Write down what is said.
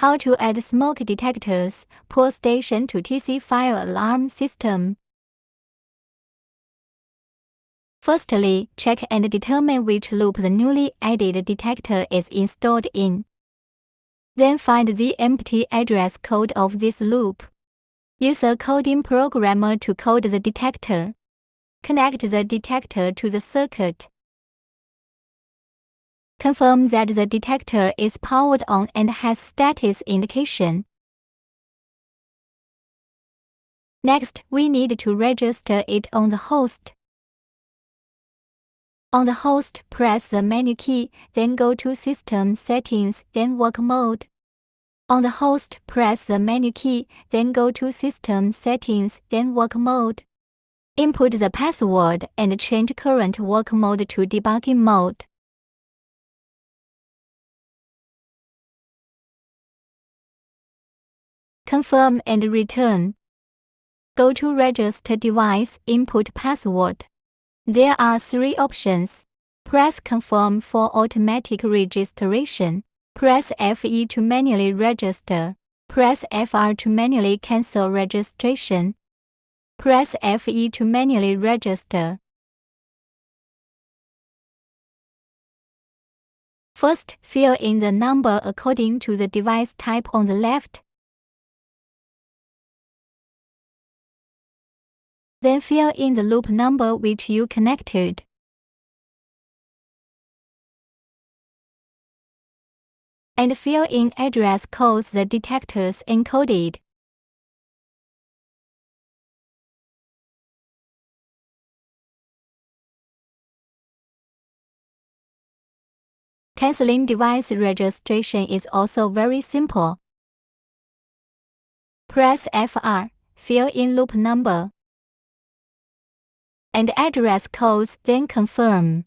How to add smoke detectors, pull station to TC fire alarm system. Firstly, check and determine which loop the newly added detector is installed in. Then find the empty address code of this loop. Use a coding programmer to code the detector. Connect the detector to the circuit. Confirm that the detector is powered on and has status indication. Next, we need to register it on the host. On the host, press the menu key, then go to System Settings, then Work Mode. On the host, press the menu key, then go to System Settings, then Work Mode. Input the password and change current work mode to debugging mode. Confirm and return. Go to Register Device, input password. There are 3 options. Press Confirm for automatic registration. Press FE to manually register. Press FR to manually cancel registration. Press FE to manually register. First, fill in the number according to the device type on the left. Then fill in the loop number which you connected. And fill in address codes the detectors encoded. Canceling device registration is also very simple. Press FR, fill in loop number and address codes, then confirm.